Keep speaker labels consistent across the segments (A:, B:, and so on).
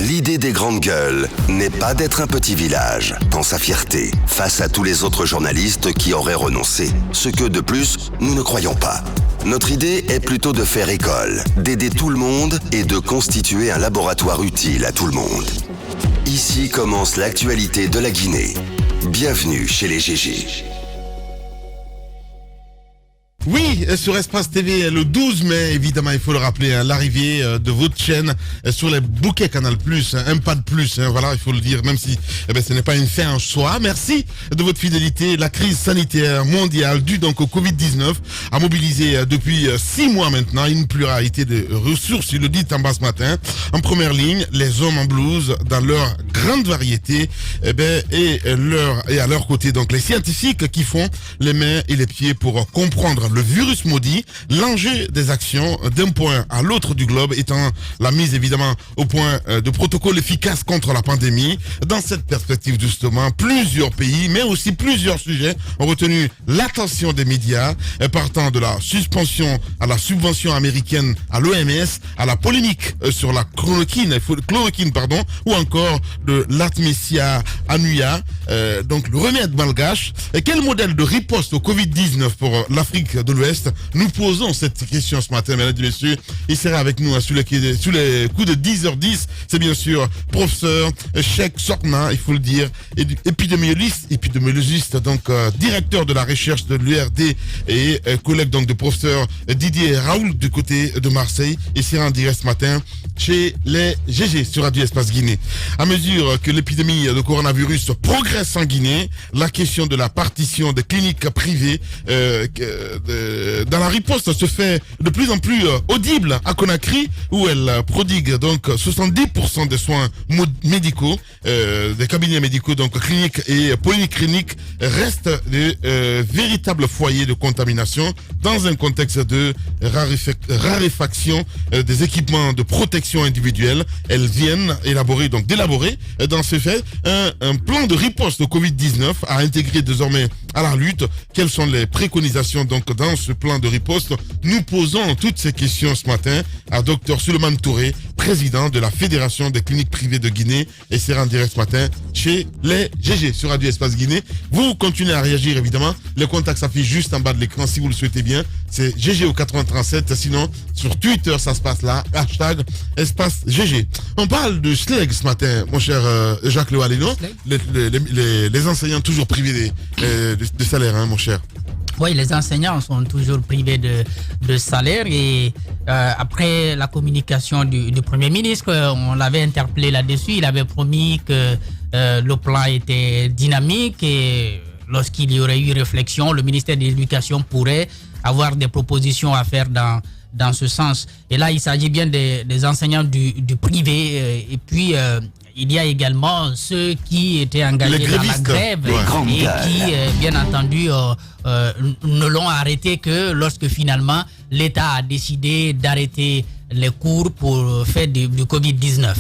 A: L'idée des grandes gueules n'est pas d'être un petit village, dans sa fierté, face à tous les autres journalistes qui auraient renoncé. Ce que, de plus, nous ne croyons pas. Notre idée est plutôt de faire école, d'aider tout le monde et de constituer un laboratoire utile à tout le monde. Ici commence l'actualité de la Guinée. Bienvenue chez les GG.
B: Oui, sur Espace TV, le 12 mai, évidemment, il faut le rappeler, l'arrivée de votre chaîne sur les bouquets Canal+, un pas de plus, voilà, il faut le dire, même si ce n'est pas une fin en soi. Merci de votre fidélité. La crise sanitaire mondiale due donc au Covid-19 a mobilisé depuis 6 mois maintenant une pluralité de ressources, il le dit en bas ce matin. En première ligne, les hommes en blouse dans leur grande variété, et à leur côté, donc les scientifiques qui font les mains et les pieds pour comprendre le virus maudit. L'enjeu des actions d'un point à l'autre du globe étant la mise évidemment au point de protocoles efficaces contre la pandémie. Dans cette perspective justement, plusieurs pays mais aussi plusieurs sujets ont retenu l'attention des médias, partant de la suspension à la subvention américaine à l'OMS, à la polémique sur la chloroquine, ou encore de l'Artemisia annua, donc le remède malgache. Et quel modèle de riposte au Covid-19 pour l'Afrique de l'Ouest? Nous posons cette question ce matin, mesdames et messieurs. Il sera avec nous sous les coups de 10h10. C'est bien sûr professeur Cheikh Sorna, il faut le dire, épidémiologiste, donc directeur de la recherche de l'URD et collègue donc de professeur Didier Raoul du côté de Marseille. Il sera en direct ce matin chez les GG sur Radio Espace Guinée. À mesure que l'épidémie de coronavirus progresse en Guinée, la question de la partition des cliniques privées dans la riposte se fait de plus en plus audible à Conakry, où elle prodigue donc 70% des soins médicaux, des cabinets médicaux, donc cliniques et polycliniques, restent des véritables foyers de contamination dans un contexte de raréfaction des équipements de protection individuelle. Elles viennent d'élaborer dans ce fait un plan de riposte au Covid-19 à intégrer désormais à la lutte. Quelles sont les préconisations donc dans ce plan de riposte? Nous posons toutes ces questions ce matin à Dr Souleymane Touré, président de la Fédération des cliniques privées de Guinée, et c'est en direct ce matin chez les GG sur Radio Espace Guinée. Vous continuez à réagir évidemment, les contacts s'affichent juste en bas de l'écran si vous le souhaitez bien, c'est GG au 8037, sinon sur Twitter ça se passe là, hashtag Espace GG. On parle de SLEG ce matin, mon cher Jacques Lewaleno, les enseignants toujours privés de salaire, mon cher.
C: Oui, les enseignants sont toujours privés de salaire et après la communication du Premier ministre, on l'avait interpellé là-dessus. Il avait promis que le plan était dynamique et lorsqu'il y aurait eu réflexion, le ministère de l'Éducation pourrait avoir des propositions à faire dans ce sens. Et là, il s'agit bien des enseignants du privé et puis il y a également ceux qui étaient engagés dans la grève et qui, bien entendu, ne l'ont arrêté que lorsque finalement l'État a décidé d'arrêter les cours pour faire du Covid-19.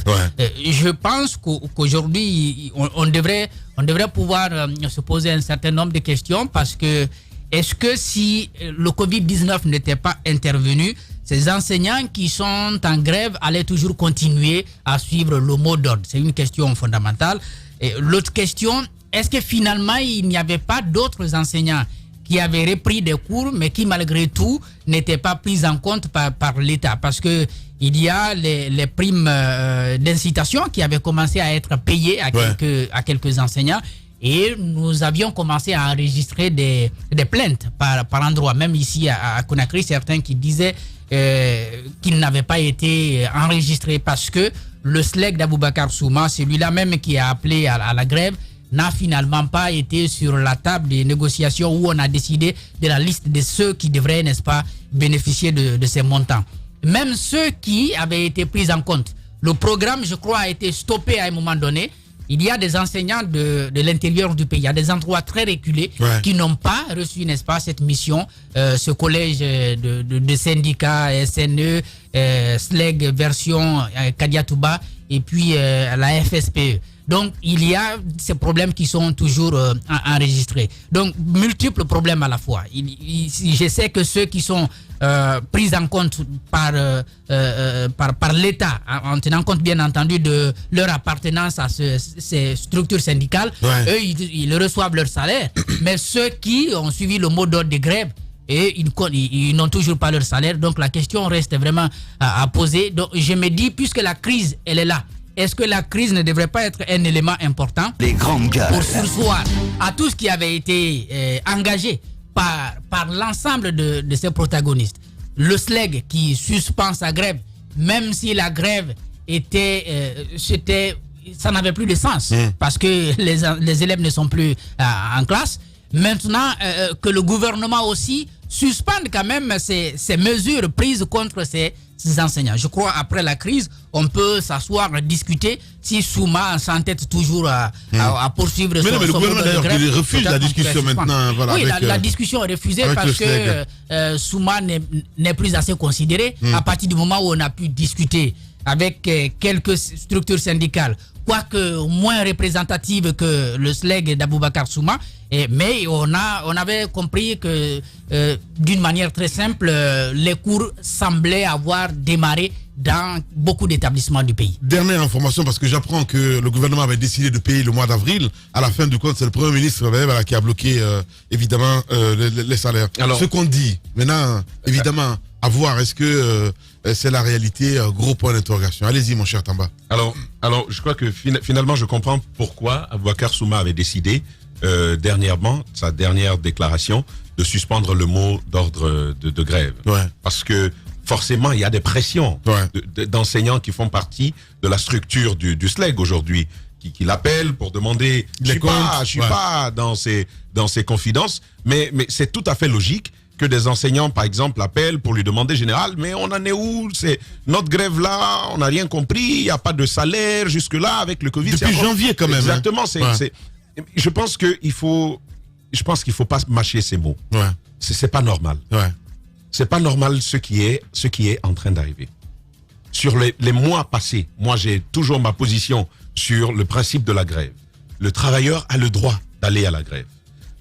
C: Je pense qu'aujourd'hui, on devrait pouvoir se poser un certain nombre de questions parce que est-ce que si le Covid-19 n'était pas intervenu, ces enseignants qui sont en grève allaient toujours continuer à suivre le mot d'ordre? C'est une question fondamentale. Et l'autre question, est-ce que finalement il n'y avait pas d'autres enseignants qui avaient repris des cours mais qui malgré tout n'étaient pas pris en compte par l'État? Parce que il y a les primes d'incitation qui avaient commencé à être payées à quelques enseignants. Et nous avions commencé à enregistrer des plaintes par endroit. Même ici à Conakry, certains qui disaient qu'ils n'avaient pas été enregistrés parce que le SLEG d'Aboubacar Souma, celui-là même qui a appelé à la grève, n'a finalement pas été sur la table des négociations où on a décidé de la liste de ceux qui devraient, n'est-ce pas, bénéficier de ces montants. Même ceux qui avaient été pris en compte. Le programme, je crois, a été stoppé à un moment donné. Il y a des enseignants de l'intérieur du pays, il y a des endroits très reculés qui n'ont pas reçu, n'est-ce pas, cette mission, ce collège de syndicats, SNE, SLEG version Kadiatouba et puis la FSPE. Donc, il y a ces problèmes qui sont toujours enregistrés. Donc, multiples problèmes à la fois. Je sais que ceux qui sont pris en compte par l'État, en tenant compte bien entendu de leur appartenance à ces structures syndicales, eux, ils reçoivent leur salaire. Mais ceux qui ont suivi le mot d'ordre des grèves, et ils n'ont toujours pas leur salaire. Donc, la question reste vraiment à poser. Donc, je me dis, puisque la crise, elle est là, est-ce que la crise ne devrait pas être un élément important
A: Les grandes gueules.
C: pour surseoir à tout ce qui avait été engagé par l'ensemble de ces protagonistes? Le SLEG qui suspend sa grève, même si la grève ça n'avait plus de sens parce que les élèves ne sont plus en classe. Maintenant que le gouvernement aussi suspende quand même ces mesures prises contre ces enseignants. Je crois après la crise, on peut s'asseoir, discuter si Souma s'entête toujours à poursuivre son
B: le gouvernement d'ailleurs il refuse la discussion maintenant. Voilà,
C: oui, la discussion est refusée parce que Souma n'est plus assez considéré à partir du moment où on a pu discuter avec quelques structures syndicales, quoique moins représentatives que le SLEG d'Aboubacar Souma. Mais on avait compris que d'une manière très simple, les cours semblaient avoir démarré dans beaucoup d'établissements du pays.
B: Dernière information, parce que j'apprends que le gouvernement avait décidé de payer le mois d'avril. À la fin du compte, c'est le Premier ministre qui a bloqué évidemment les salaires. Alors, ce qu'on dit, maintenant, évidemment, à voir, est-ce que c'est la réalité, gros point d'interrogation. Allez-y, mon cher Tamba.
D: Alors je crois que finalement, je comprends pourquoi Aboubacar Souma avait décidé dernièrement, sa dernière déclaration, de suspendre le mot d'ordre de grève. Parce que forcément, il y a des pressions d'enseignants qui font partie de la structure du SLEG aujourd'hui, qui l'appellent pour demander, je suis pas dans ces confidences, mais c'est tout à fait logique que des enseignants, par exemple, appellent pour lui demander, général, mais on en est où? C'est notre grève là, on n'a rien compris, il n'y a pas de salaire jusque-là avec le Covid.
B: Depuis janvier quand même.
D: Exactement, je pense qu'il faut pas mâcher ces mots. C'est pas normal. C'est pas normal ce qui est en train d'arriver. Sur les mois passés, moi j'ai toujours ma position sur le principe de la grève. Le travailleur a le droit d'aller à la grève.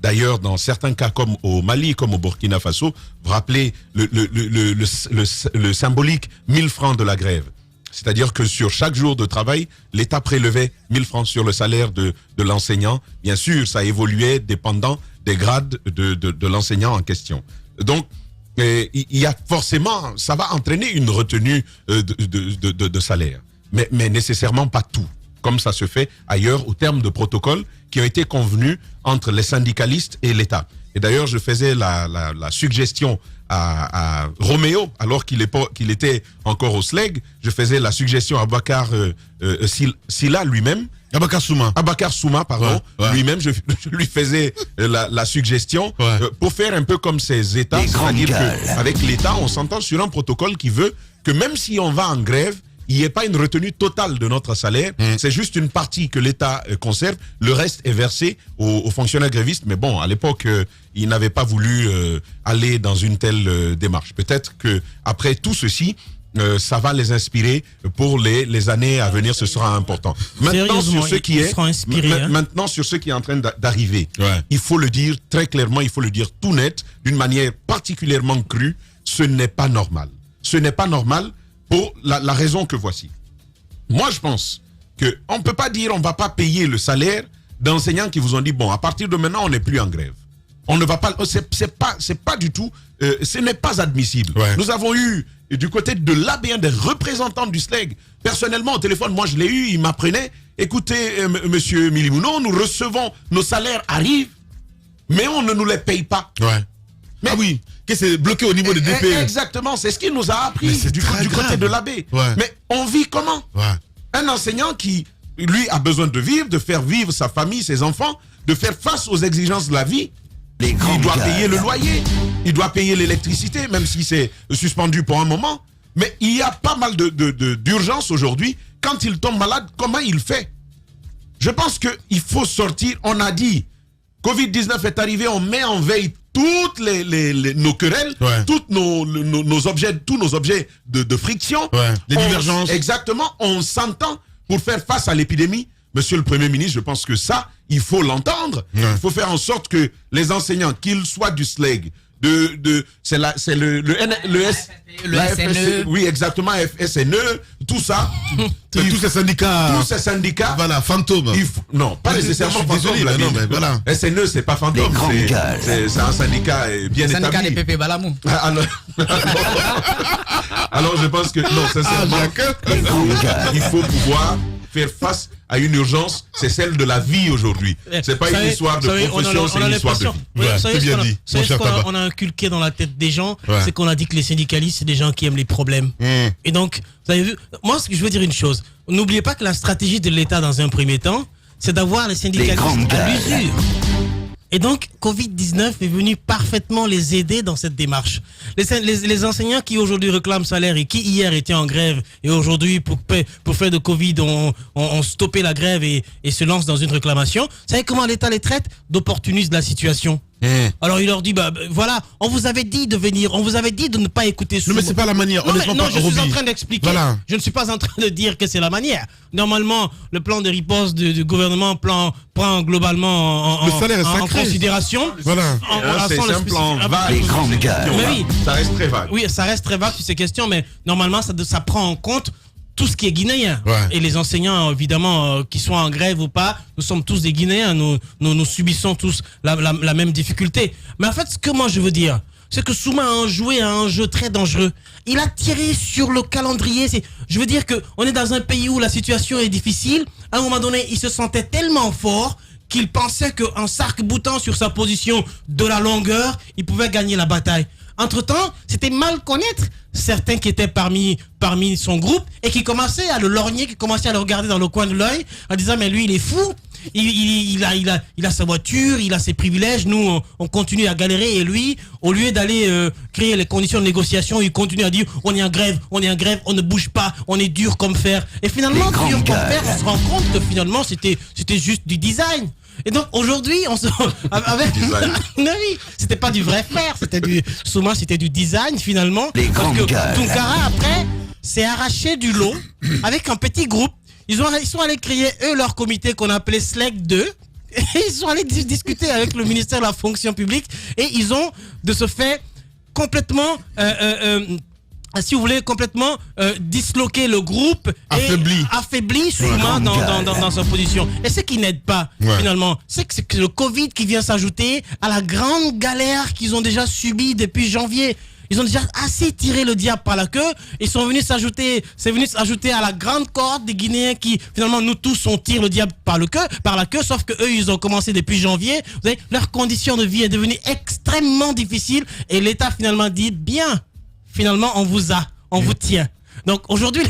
D: D'ailleurs, dans certains cas comme au Mali, comme au Burkina Faso, vous rappelez le symbolique 1000 francs de la grève. C'est-à-dire que sur chaque jour de travail, l'État prélevait 1000 francs sur le salaire de l'enseignant. Bien sûr, ça évoluait dépendant des grades de l'enseignant en question. Donc, il y a forcément, ça va entraîner une retenue de salaire. Mais nécessairement pas tout, comme ça se fait ailleurs au terme de protocoles qui ont été convenus entre les syndicalistes et l'État. Et d'ailleurs, je faisais la suggestion à Roméo, alors qu'il était encore au SLEG, je faisais la suggestion à Aboubacar Silla lui-même.
B: Aboubacar
D: Souma, pardon. Lui-même, je lui faisais la suggestion pour faire un peu comme ces États. C'est-à-dire qu'avec l'État, on s'entend sur un protocole qui veut que même si on va en grève, il n'y ait pas une retenue totale de notre salaire. C'est juste une partie que l'État conserve. Le reste est versé aux fonctionnaires grévistes. Mais bon, à l'époque, ils n'avaient pas voulu aller dans une telle démarche. Peut-être que après tout ceci, ça va les inspirer pour les années à venir. Ce sera important. Maintenant, sur ce qui est en train d'arriver, il faut le dire très clairement, il faut le dire tout net, d'une manière particulièrement crue. Ce n'est pas normal. Ce n'est pas normal. Pour la raison que voici. Moi, je pense qu'on ne peut pas dire on ne va pas payer le salaire d'enseignants qui vous ont dit, bon, à partir de maintenant, on n'est plus en grève. On ne va pas... C'est pas du tout... ce n'est pas admissible. Nous avons eu, du côté de l'AB1, des représentants du SLEG. Personnellement, au téléphone, moi, je l'ai eu, il m'apprenait, écoutez, monsieur Milimouno, nous recevons, nos salaires arrivent, mais on ne nous les paye pas.
B: Mais oui, que c'est bloqué au niveau des DPE.
D: Exactement, c'est ce qu'il nous a appris du côté de l'AB. Mais on vit comment? Un enseignant qui, lui, a besoin de vivre, de faire vivre sa famille, ses enfants, de faire face aux exigences de la vie. Il doit payer le loyer, il doit payer l'électricité, même si c'est suspendu pour un moment. Mais il y a pas mal d'urgence aujourd'hui. Quand il tombe malade, comment il fait? Je pense qu'il faut sortir. On a dit, Covid-19 est arrivé, on met en veille toutes nos querelles, toutes nos objets, tous nos objets de friction.
B: Les divergences.
D: Exactement, on s'entend pour faire face à l'épidémie. Monsieur le Premier ministre, je pense que ça, il faut l'entendre. Il faut faire en sorte que les enseignants, qu'ils soient du SLEG, c'est la
C: FSNE.
D: Oui, exactement, FSNE, tout ça.
B: Tous ces syndicats.
D: Tous ces syndicats.
B: Voilà, fantômes.
D: Non, pas nécessairement fantôme.
B: Désolé, mais non, mais voilà.
D: SNE, c'est pas fantôme. C'est un syndicat bien établi.
C: Syndicat des Pépé Balamou.
D: Alors, je pense que, non, sincèrement, il faut pouvoir faire face à une urgence, c'est celle de la vie aujourd'hui. C'est pas une histoire de profession, c'est une histoire de vie.
B: C'est bien dit.
E: On a inculqué dans la tête des gens, c'est qu'on a dit que les syndicalistes, c'est des gens qui aiment les problèmes. Et donc, vous avez vu, moi, je veux dire une chose. N'oubliez pas que la stratégie de l'État, dans un premier temps, c'est d'avoir les syndicalistes à l'usure. Et donc, Covid-19 est venu parfaitement les aider dans cette démarche. Les enseignants qui aujourd'hui réclament salaire et qui hier étaient en grève et aujourd'hui, pour faire de Covid, ont stoppé la grève et se lancent dans une réclamation. Vous savez comment l'État les traite? D'opportunistes de la situation. Alors il leur dit, voilà, on vous avait dit de venir, on vous avait dit de ne pas écouter.
B: Non mais c'est pas la manière, honnêtement.
E: Je suis en train d'expliquer, je ne suis pas en train de dire que c'est la manière. Normalement, le plan de riposte du gouvernement prend globalement en considération.
B: Voilà.
D: C'est un plan vague.
A: Les grandes gueules.
E: Mais oui,
D: ça reste très vague.
E: Oui, ça reste très vague sur ces questions, mais normalement ça prend en compte tout ce qui est guinéen. Et les enseignants, évidemment, qui soient en grève ou pas, nous sommes tous des Guinéens, nous subissons tous la même difficulté. Mais en fait, ce que moi je veux dire, c'est que Souma a joué à un jeu très dangereux. Il a tiré sur le calendrier. Je veux dire qu'on est dans un pays où la situation est difficile. À un moment donné, il se sentait tellement fort qu'il pensait qu'en s'arc-boutant sur sa position de la longueur, il pouvait gagner la bataille. Entre-temps, c'était mal connaître certains qui étaient parmi son groupe et qui commençaient à le lorgner, qui commençaient à le regarder dans le coin de l'œil en disant mais lui il est fou, il a sa voiture, il a ses privilèges, nous on continue à galérer et lui au lieu d'aller créer les conditions de négociation, il continue à dire on est en grève, on ne bouge pas, on est dur comme fer. Et finalement dur comme fer, on se rend compte que finalement c'était juste du design. Et donc aujourd'hui, oui, c'était pas du vrai fer, Souma, c'était du design finalement. Parce que Tunkara après s'est arraché du lot avec un petit groupe. Ils sont allés créer leur comité qu'on appelait SLEG 2. Et ils sont allés discuter avec le ministère de la fonction publique et ils ont de ce fait complètement si vous voulez, complètement disloquer le groupe et affaibli Souma dans sa position. Et ce qui n'aide pas, finalement, c'est que le Covid qui vient s'ajouter à la grande galère qu'ils ont déjà subie depuis janvier. Ils ont déjà assez tiré le diable par la queue. Ils sont venus s'ajouter à la grande corde des Guinéens qui, finalement, nous tous, on tire le diable par la queue, sauf que eux, ils ont commencé depuis janvier. Vous savez, leur condition de vie est devenue extrêmement difficile et l'État, finalement, dit bien. Finalement, on vous tient. Donc aujourd'hui,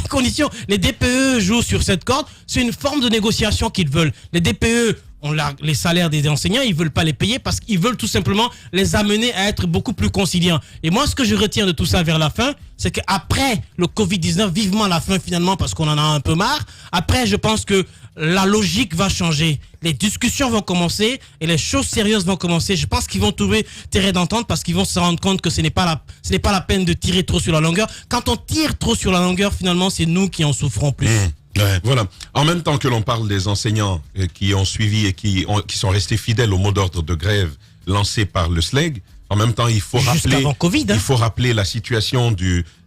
E: les DPE jouent sur cette corde. C'est une forme de négociation qu'ils veulent. Les DPE ont les salaires des enseignants, ils veulent pas les payer parce qu'ils veulent tout simplement les amener à être beaucoup plus conciliants. Et moi, ce que je retiens de tout ça vers la fin, c'est qu'après le Covid-19, vivement la fin finalement parce qu'on en a un peu marre. Après, je pense que la logique va changer. Les discussions vont commencer et les choses sérieuses vont commencer. Je pense qu'ils vont trouver terrain d'entente parce qu'ils vont se rendre compte que ce n'est pas la peine de tirer trop sur la longueur. Quand on tire trop sur la longueur, finalement, c'est nous qui en souffrons plus.
D: Voilà. En même temps que l'on parle des enseignants qui ont suivi et qui sont restés fidèles au mot d'ordre de grève lancé par le SLEG, en même temps, il faut rappeler la situation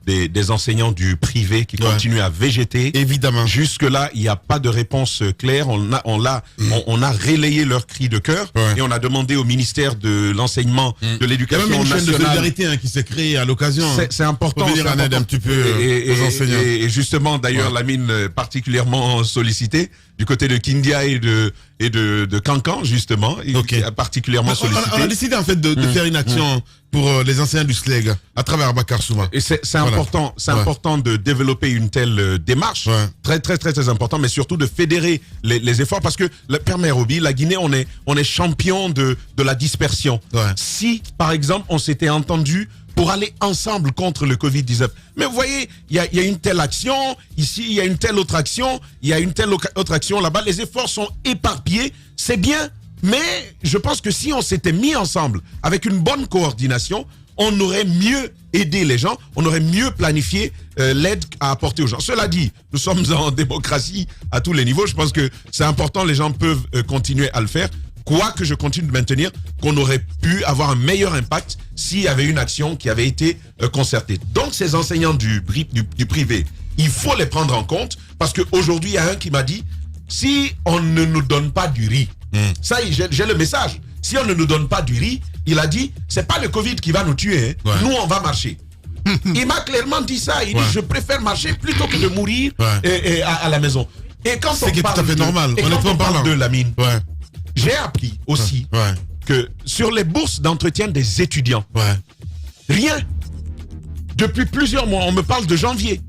D: des enseignants du privé qui continuent à végéter.
B: Évidemment.
D: Jusque-là, il n'y a pas de réponse claire. On a relayé leur cri de cœur et on a demandé au ministère de l'enseignement, de l'éducation nationale. Il y a même une chaîne de solidarité
B: qui s'est créée à l'occasion.
D: C'est important.
B: Pour venir en aide un petit peu aux enseignants.
D: Et justement, d'ailleurs, la mine particulièrement sollicitée du côté de Kindia et de Cancan, justement, particulièrement sollicité.
B: On a décidé en fait de faire une action pour les enseignants du SLEG à travers Bakar Souma.
D: Et c'est important de développer une telle démarche, très très très très important, mais surtout de fédérer les efforts parce que le Père Nairobi, la Guinée, on est champion de la dispersion. Si par exemple on s'était entendu pour aller ensemble contre le Covid-19. Mais vous voyez, il y a une telle action, ici, il y a une telle autre action, il y a une telle autre action là-bas. Les efforts sont éparpillés, c'est bien, mais je pense que si on s'était mis ensemble avec une bonne coordination, on aurait mieux aider les gens, on aurait mieux planifié l'aide à apporter aux gens. Cela dit, nous sommes en démocratie à tous les niveaux. Je pense que c'est important, les gens peuvent continuer à le faire. Quoique je continue de maintenir qu'on aurait pu avoir un meilleur impact s'il y avait une action qui avait été concertée. Donc ces enseignants du privé, il faut les prendre en compte parce qu'aujourd'hui, il y a un qui m'a dit, si on ne nous donne pas du riz, ça, j'ai le message. Si on ne nous donne pas du riz, il a dit, c'est pas le Covid qui va nous tuer, hein. Nous, on va marcher. Il m'a clairement dit ça. Il dit, je préfère marcher plutôt que de mourir à la maison. Et quand on
B: parle tout à fait normal,
D: et quand on parle de la mine,
B: ouais.
D: J'ai appris aussi que sur les bourses d'entretien des étudiants, rien. Depuis plusieurs mois, on me parle de janvier.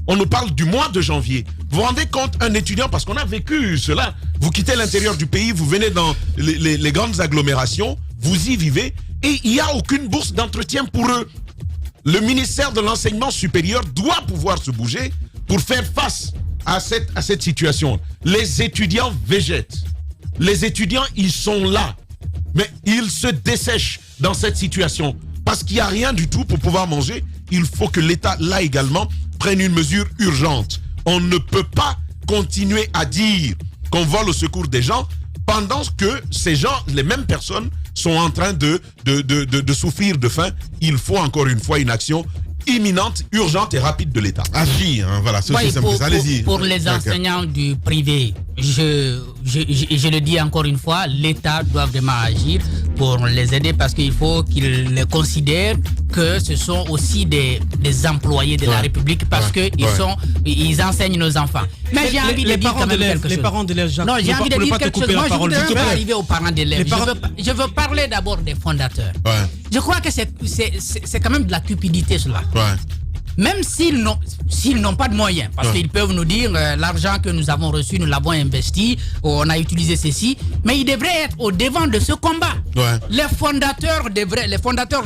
D: On nous parle du mois de janvier. Vous vous rendez compte, un étudiant, parce qu'on a vécu cela, vous quittez l'intérieur du pays, vous venez dans les grandes agglomérations, vous y vivez, et il n'y a aucune bourse d'entretien pour eux. Le ministère de l'Enseignement supérieur doit pouvoir se bouger pour faire face à cette situation. Les étudiants végètent. Les étudiants, ils sont là, mais ils se dessèchent dans cette situation parce qu'il n'y a rien du tout pour pouvoir manger. Il faut que l'État, là également, prenne une mesure urgente. On ne peut pas continuer à dire qu'on vole au secours des gens pendant que ces gens, les mêmes personnes, sont en train de souffrir de faim. Il faut encore une fois une action imminente, urgente et rapide de l'État.
B: Agir, hein, voilà, c'est aussi simple. Allez-y.
C: Pour les enseignants du privé, je le dis encore une fois, l'État doit vraiment agir pour les aider parce qu'il faut qu'ils les considèrent que ce sont aussi des employés de la République parce qu'ils enseignent nos enfants. Mais j'ai envie de dire quand même quelque chose.
E: Les parents d'élèves, Jacques,
C: non, j'ai envie de dire quelque chose. Moi, je voudrais arriver aux parents d'élèves. Je veux parler d'abord des fondateurs. Je crois que c'est quand même de la cupidité cela. Même s'ils n'ont pas de moyens, parce qu'ils peuvent nous dire l'argent que nous avons reçu, nous l'avons investi, on a utilisé ceci, mais ils devraient être au devant de ce combat. Les fondateurs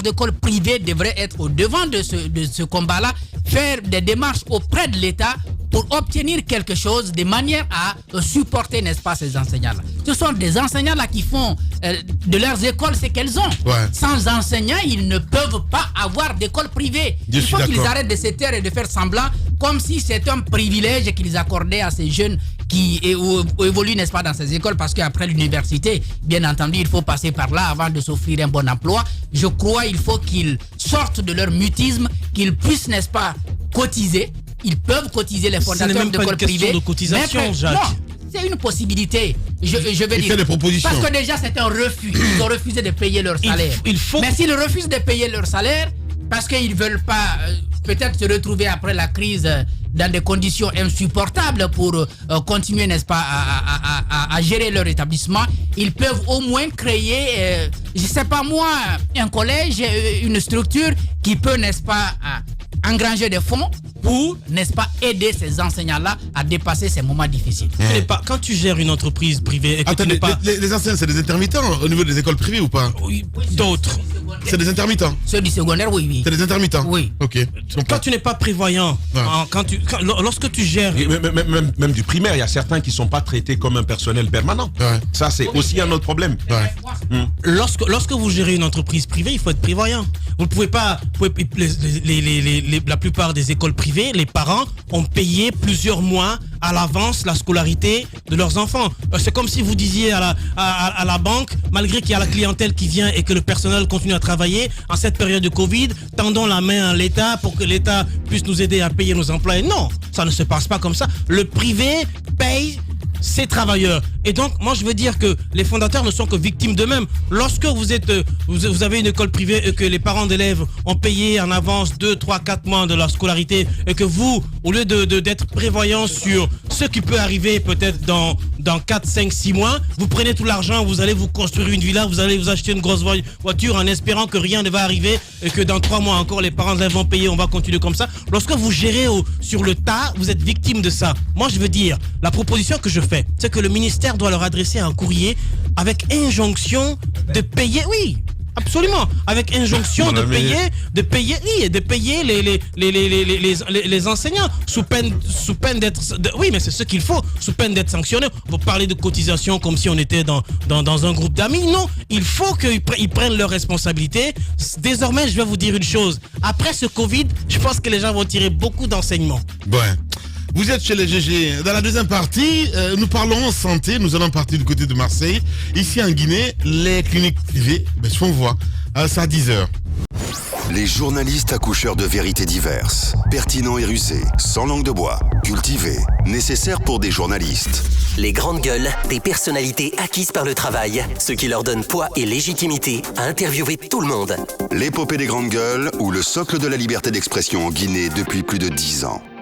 C: d'écoles privées devraient être au devant de ce combat-là, faire des démarches auprès de l'État pour obtenir quelque chose de manière à supporter, n'est-ce pas, ces enseignants-là. Ce sont des enseignants-là qui font de leurs écoles ce qu'elles ont. Sans enseignants, ils ne peuvent pas avoir d'école privée. Il faut qu'ils arrêtent de se taire et de faire semblant comme si c'est un privilège qu'ils accordaient à ces jeunes qui évoluent, n'est-ce pas, dans ces écoles, parce qu'après l'université, bien entendu, il faut passer par là avant de s'offrir un bon emploi. Je crois qu'il faut qu'ils sortent de leur mutisme, qu'ils puissent, n'est-ce pas, cotiser. Ils peuvent cotiser, les fondateurs d'écoles privées.
E: De cotisation, Jacques.
C: Non, c'est une possibilité. Je vais dire.
B: Des propositions.
C: Parce que déjà, c'est un refus. Ils ont refusé de payer leur salaire. Mais s'ils refusent de payer leur salaire, parce qu'ils ne veulent pas peut-être se retrouver après la crise dans des conditions insupportables pour continuer, n'est-ce pas, à gérer leur établissement, ils peuvent au moins créer, je ne sais pas moi, un collège, une structure qui peut, n'est-ce pas, engranger des fonds pour, n'est-ce pas, aider ces enseignants-là à dépasser ces moments difficiles.
E: Quand tu gères une entreprise privée et que tu n'es pas...
B: Les enseignants, c'est des intermittents au niveau des écoles privées ou pas?
E: Oui, d'autres.
B: C'est des intermittents.
C: Ceux du secondaire, oui.
B: C'est des intermittents.
C: Oui.
B: Ok.
E: Quand tu n'es pas prévoyant, lorsque tu gères...
D: Même du primaire, il y a certains qui ne sont pas traités comme un personnel permanent. Ça, c'est aussi un autre problème.
E: Lorsque vous gérez une entreprise privée, il faut être prévoyant. Vous ne pouvez pas... la plupart des écoles privées, les parents ont payé plusieurs mois à l'avance la scolarité de leurs enfants. C'est comme si vous disiez à la banque, malgré qu'il y a la clientèle qui vient et que le personnel continue à travailler, en cette période de Covid, tendons la main à l'État pour que l'État puisse nous aider à payer nos employés. Non, ça ne se passe pas comme ça. Le privé paye ses travailleurs. Et donc, moi, je veux dire que les fondateurs ne sont que victimes d'eux-mêmes. Lorsque vous avez une école privée et que les parents d'élèves ont payé en avance 2, 3, 4 mois de leur scolarité et que vous, au lieu d'être prévoyant sur ce qui peut arriver peut-être dans 4, 5, 6 mois, vous prenez tout l'argent, vous allez vous construire une villa, vous allez vous acheter une grosse voiture en espérant que rien ne va arriver et que dans 3 mois encore, les parents d'élèves vont payer, on va continuer comme ça. Lorsque vous gérez sur le tas, vous êtes victime de ça. Moi, je veux dire, la proposition que je fais, c'est que le ministère doit leur adresser un courrier avec injonction de payer, Absolument, avec injonction de payer les enseignants sous peine d'être. Oui, mais c'est ce qu'il faut, sous peine d'être sanctionnés. Vous parlez de cotisation comme si on était dans un groupe d'amis. Non, il faut qu'ils prennent leurs responsabilités. Désormais, je vais vous dire une chose. Après ce Covid, je pense que les gens vont tirer beaucoup d'enseignements.
B: Ouais. Vous êtes chez les GG. Dans la deuxième partie, nous parlons santé. Nous allons partir du côté de Marseille. Ici en Guinée, les cliniques privées se font voir. C'est à 10h.
A: Les journalistes accoucheurs de vérités diverses, pertinents et rusés, sans langue de bois, cultivés, nécessaires pour des journalistes.
F: Les grandes gueules, des personnalités acquises par le travail, ce qui leur donne poids et légitimité à interviewer tout le monde.
A: L'épopée des grandes gueules ou le socle de la liberté d'expression en Guinée depuis plus de 10 ans.